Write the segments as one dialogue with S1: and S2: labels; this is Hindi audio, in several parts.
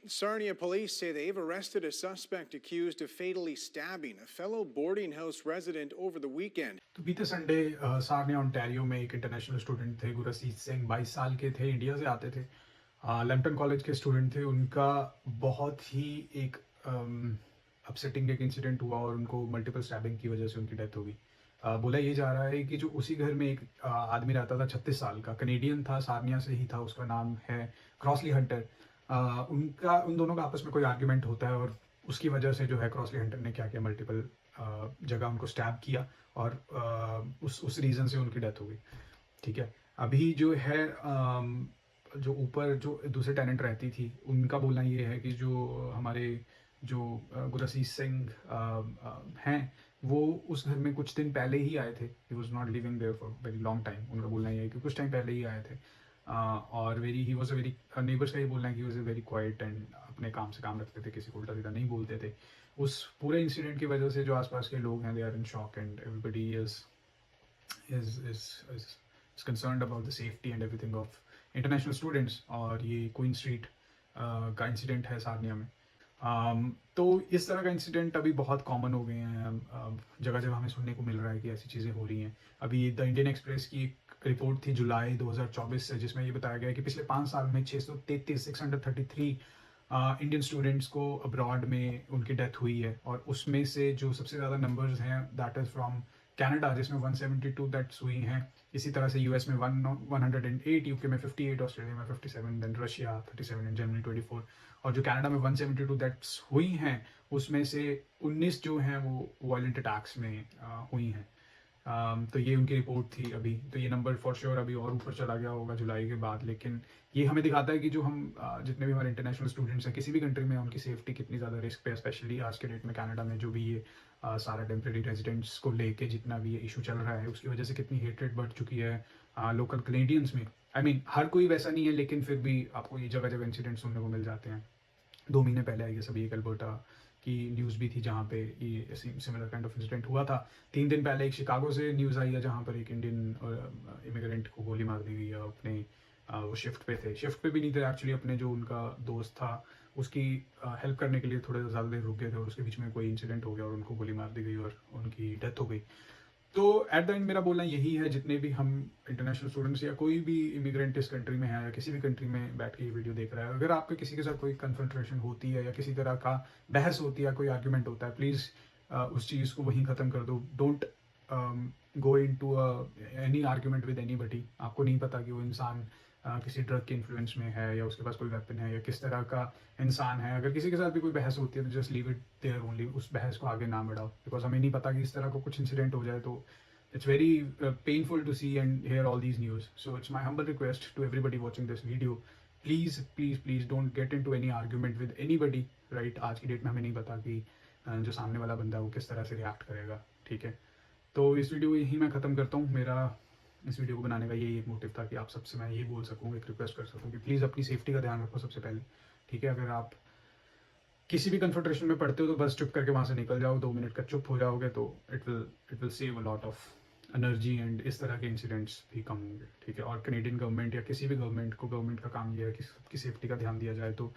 S1: Sarnia police say they've arrested a suspect accused of fatally stabbing a fellow boarding house resident over the weekend.
S2: तो बीते संडे सारनिया ओंटारियो में एक इंटरनेशनल स्टूडेंट थे गुरसीत सिंह 22 साल के थे, इंडिया से आते थे, लैम्पटन कॉलेज के स्टूडेंट थे। उनका बहुत ही एक अपसेटिंग एक इंसिडेंट हुआ और उनको मल्टीपल स्टैबिंग की वजह से उनकी डेथ हो गई। बोला ये जा रहा है कि जो उसी घर में एक आदमी रहता था 36 साल का, कनेडियन था, सारनिया से ही था, उसका नाम है क्रॉसली हंटर। उन दोनों का आपस में कोई आर्ग्यूमेंट होता है और उसकी वजह से जो है क्रॉसली हंटर ने क्या किया, मल्टीपल जगह उनको स्टैब किया और उस रीज़न से उनकी डेथ हो गई। ठीक है, अभी जो है जो ऊपर जो दूसरे टेनेंट रहती थी, उनका बोलना ये है कि जो हमारे जो गुरसीत सिंह हैं, वो उस घर में कुछ दिन पहले ही आए थे। He was not living there for very long time. उनका बोलना ये है कि कुछ टाइम पहले ही आए थे और he was a very, neighbours का ये बोलना है कि he was a very quiet and अपने काम से काम रखते थे, किसी को उल्टा सीधा नहीं बोलते थे। उस पूरे इंसिडेंट की वजह से जो आसपास के लोग हैं, they are in shock and everybody is concerned about the safety and everything of international students। और ये क्वीन स्ट्रीट का इंसिडेंट है सारनिया में। तो इस तरह का इंसिडेंट अभी बहुत कॉमन हो गए हैं, जगह जगह हमें सुनने को मिल रहा है कि ऐसी चीज़ें हो रही हैं। अभी द इंडियन एक्सप्रेस की एक रिपोर्ट थी जुलाई 2024 से, जिसमें ये बताया गया कि पिछले 5 साल में 633 इंडियन स्टूडेंट्स को अब्रॉड में उनकी डेथ हुई है। और उसमें से जो सबसे ज़्यादा नंबर्स हैं दैट इज़ फ्रॉम कनाडा, जिसमें 172 डेथ्स हुई हैं। इसी तरह से यूएस में 108, यूके में 58, ऑस्ट्रेलिया में 57, देन रशिया 37 एंड जर्मनी 24। और जो कनाडा में 172 डेथ्स हुई हैं, उसमें से 19 जो हैं वो वायलेंट अटैक्स में हुई हैं। तो ये उनकी रिपोर्ट थी अभी। तो ये नंबर फॉर श्योर अभी और ऊपर चला गया होगा जुलाई के बाद, लेकिन ये हमें दिखाता है कि जो हम जितने भी हमारे इंटरनेशनल स्टूडेंट्स हैं किसी भी कंट्री में, उनकी सेफ्टी कितनी ज़्यादा रिस्क पे, स्पेशली आज के डेट में कनाडा में जो भी ये सारा टेम्प्रेरी रेजिडेंट्स को लेके जितना भी ये इशू चल रहा है, उसकी वजह से कितनी हेट्रेड बढ़ चुकी है लोकल कनेडियंस में। आई मीन हर कोई वैसा नहीं है, लेकिन फिर भी आपको ये जगह जगह इंसिडेंट सुनने को मिल जाते हैं। 2 महीने पहले आई गेस अभी एक अल्बर्टा की न्यूज़ भी थी जहाँ पे ये सिमिलर काइंड ऑफ इंसिडेंट हुआ था। 3 दिन पहले एक शिकागो से न्यूज़ आई है जहाँ पर एक इंडियन इमिग्रेंट को गोली मार दी गई है। अपने वो शिफ्ट पे थे, शिफ्ट पे भी नहीं थे एक्चुअली, अपने जो उनका दोस्त था उसकी हेल्प करने के लिए थोड़ा ज़्यादा देर रुक गए थे और उसके बीच में कोई इंसिडेंट हो गया और उनको गोली मार दी गई और उनकी डेथ हो गई। तो एट द एंड मेरा बोलना यही है, जितने भी हम इंटरनेशनल स्टूडेंट्स या कोई भी इमिग्रेंट इस कंट्री में है या किसी भी कंट्री में बैठ के ये वीडियो देख रहा है, अगर आपके किसी के साथ कोई कन्फ्रंट्रेशन होती है या किसी तरह का बहस होती है, कोई आर्ग्यूमेंट होता है, प्लीज़ उस चीज़ को वहीं ख़त्म कर दो। Don't go into any argument with anybody. आपको नहीं पता कि वो इंसान किसी ड्रग के इन्फ्लुएंस में है या उसके पास कोई वेपन है या किस तरह का इंसान है। अगर किसी के साथ भी कोई बहस होती है तो just leave it there only, उस बहस को आगे ना बढ़ाओ, बिकॉज हमें नहीं पता कि इस तरह का कुछ इंसिडेंट हो जाए। तो it's very painful to see and hear all these news. So it's my humble request to everybody watching this video, please don't get into any argument with anybody, right? आज की डेट में हमें नहीं पता कि जो सामने वाला बंदा है वो किस तरह से रिएक्ट करेगा। ठीक है, तो इस वीडियो यही मैं ख़त्म करता हूँ। मेरा इस वीडियो को बनाने का यही एक मोटिव था कि आप सबसे मैं ये बोल सकूँ, एक रिक्वेस्ट कर सकूँ कि प्लीज़ अपनी सेफ्टी का ध्यान रखो सबसे पहले। ठीक है, अगर आप किसी भी कन्फ्रंटेशन में पड़ते हो तो बस चुप करके वहाँ से निकल जाओ। 2 मिनट का चुप हो जाओगे तो it will save a lot of energy and इस तरह के इंसिडेंट्स भी कम होंगे। ठीक है, और कनेडियन गवर्नमेंट या किसी भी गवर्नमेंट का काम ये है कि सबकी सेफ्टी का ध्यान दिया जाए। तो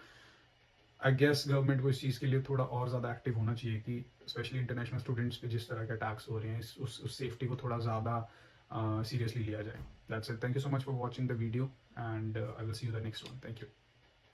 S2: आई गेस गवर्नमेंट को इस चीज़ के लिए थोड़ा और ज़्यादा एक्टिव होना चाहिए कि स्पेशली इंटरनेशनल स्टूडेंट्स पे जिस तरह के अटैक्स हो रहे हैं, उस सेफ्टी को थोड़ा ज़्यादा सीरियसली लिया जाए। That's it, thank you so much for watching the video and I will see you the next one. Thank you.